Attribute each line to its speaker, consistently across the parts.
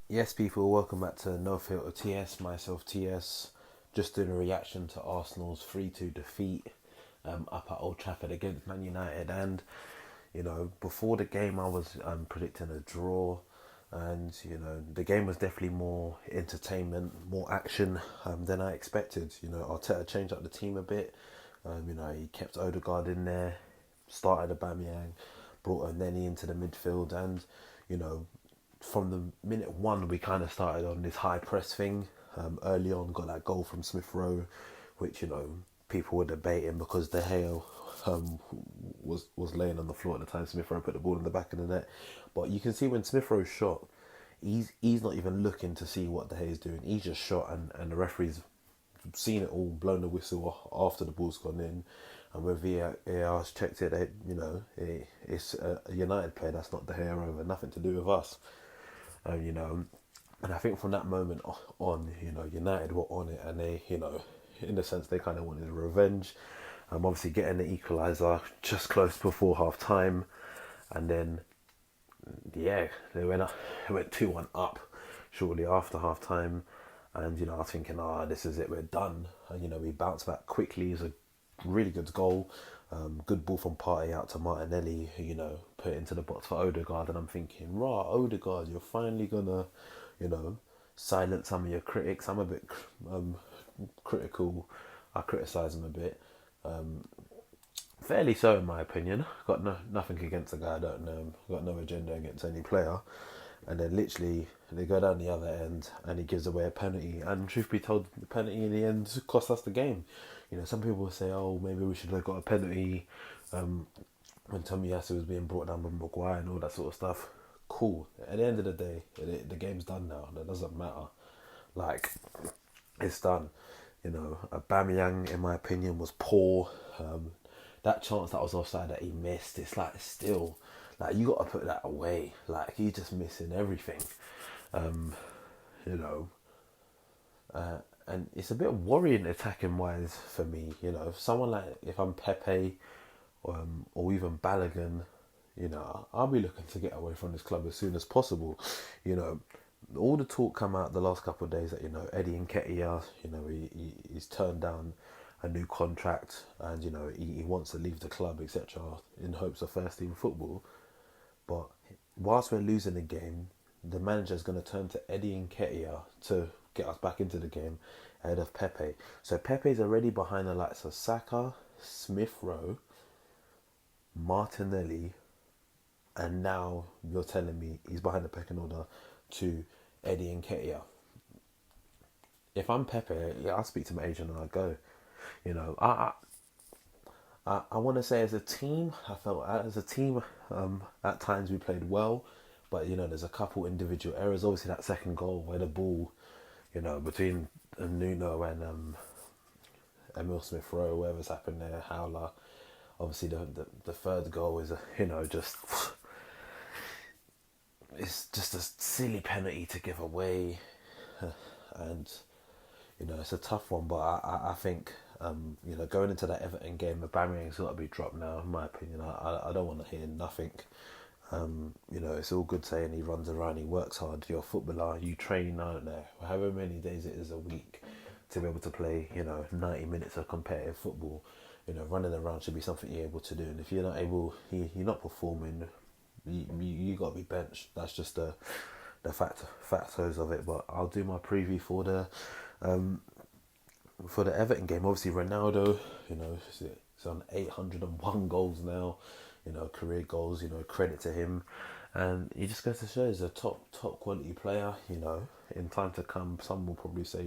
Speaker 1: Yes, people, welcome back to No Filter TS. Myself, TS. Just doing a reaction to Arsenal's 3-2 defeat up at Old Trafford against Man United. And, before the game, I was predicting a draw. And, the game was definitely more entertainment, more action than I expected. Arteta changed up the team a bit. He kept Odegaard in there, started Aubameyang, brought Nenny into the midfield, and you know from the minute one, we kind of started on this high press thing. Early on, got that goal from Smith Rowe, which people were debating because De Gea was laying on the floor at the time Smith Rowe put the ball in the back of the net. But you can see when Smith Rowe shot, he's not even looking to see what De Gea is doing. He just shot, and the referee's seen it all, blown the whistle after the ball's gone in. And when VAR's checked it, it's a United player. That's not De Gea over. Nothing to do with us. You know, and I think from that moment on, United were on it, and they, in a sense, they kind of wanted revenge. Obviously getting the equaliser just close before half time, and then yeah, they went 2-1 up shortly after half time, and I was thinking, this is it, we're done. And we bounced back quickly. It was a really good goal. Good ball from Partey out to Martinelli, who, put it into the box for Odegaard. And I'm thinking, Odegaard, you're finally gonna, you know, silence some of your critics. I'm a bit critical. I criticise him a bit. Fairly so, in my opinion. Got nothing against the guy. I don't know him. Got no agenda against any player. And then literally they go down the other end, and he gives away a penalty. And truth be told, the penalty in the end cost us the game. Some people will say, "Oh, maybe we should have got a penalty when Tommy Tomiyasu was being brought down by Maguire and all that sort of stuff." Cool. At the end of the day, the game's done now. That doesn't matter. Like, it's done. Aubameyang, in my opinion, was poor. That chance that was offside that he missed, it's like still, like, you got to put that away. Like, he's just missing everything. Um, you know, and it's a bit worrying attacking wise for me. If someone like, if I'm Pepe, or even Balogun, I'll be looking to get away from this club as soon as possible. You know, all the talk come out the last couple of days that Eddie Nketiah, he's turned down a new contract, and he wants to leave the club, etc., in hopes of first team football. But whilst we're losing the game, the manager's going to turn to Eddie Nketiah to get us back into the game ahead of Pepe. So Pepe's already behind the likes of Saka, Smith Rowe, Martinelli, and now you're telling me he's behind the pecking order to Eddie Nketiah. If I'm Pepe, yeah, I'll speak to my agent and I'll go. You know, I want to say, as a team, I felt as a team, at times we played well, but there's a couple individual errors. Obviously, that second goal where the ball, between Nuno and Emil Smith Rowe, whatever's happened there, Howler. Obviously, the third goal is just it's just a silly penalty to give away, and it's a tough one. But I think going into that Everton game, Aubameyang's got to be dropped now. In my opinion, I don't want to hear nothing. It's all good saying he runs around, he works hard. You're a footballer, you train, I don't know, however many days it is a week to be able to play, 90 minutes of competitive football. Running around should be something you're able to do. And if you're not able, you're not performing, you got to be benched. That's just the factors of it. But I'll do my preview for the Everton game. Obviously, Ronaldo, he's on 801 goals now, career goals, credit to him. And he just goes to show he's a top quality player. In time to come, some will probably say,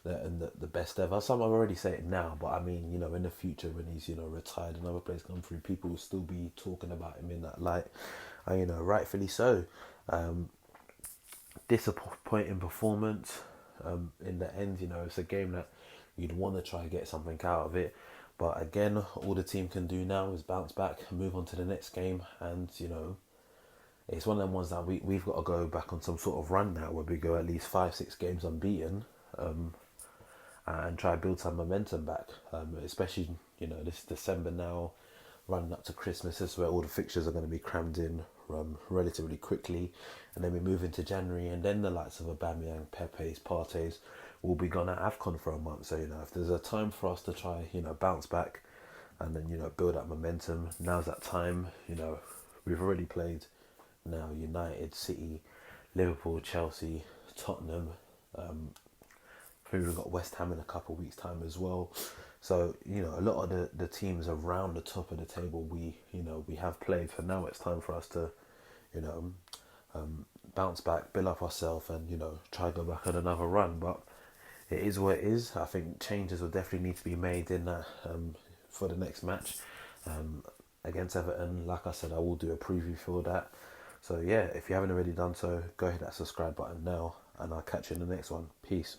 Speaker 1: the best ever. Some have already said it now, but I mean, in the future when he's, retired and other players come through, people will still be talking about him in that light. And, rightfully so. Disappointing performance. In the end, it's a game that you'd want to try and get something out of it. But again, all the team can do now is bounce back and move on to the next game. And, it's one of them ones that we've got to go back on some sort of run now where we go at least 5-6 games unbeaten, and try to build some momentum back. Especially, this December now, running up to Christmas, this is where all the fixtures are going to be crammed in relatively quickly, and then we move into January, and then the likes of Aubameyang, Pepe's, Partey's will be gone at AFCON for a month. So if there's a time for us to try bounce back, and then build up momentum, now's that time. We've already played now United, City, Liverpool, Chelsea, Tottenham. I think we've got West Ham in a couple of weeks' time as well. So a lot of the teams around the top of the table we have played. For now, it's time for us to you know bounce back, build up ourselves, and try go back on another run. But it is what it is. I think changes will definitely need to be made in that for the next match against Everton. Like I said, I will do a preview for that. So yeah, if you haven't already done so, go hit that subscribe button now, and I'll catch you in the next one. Peace.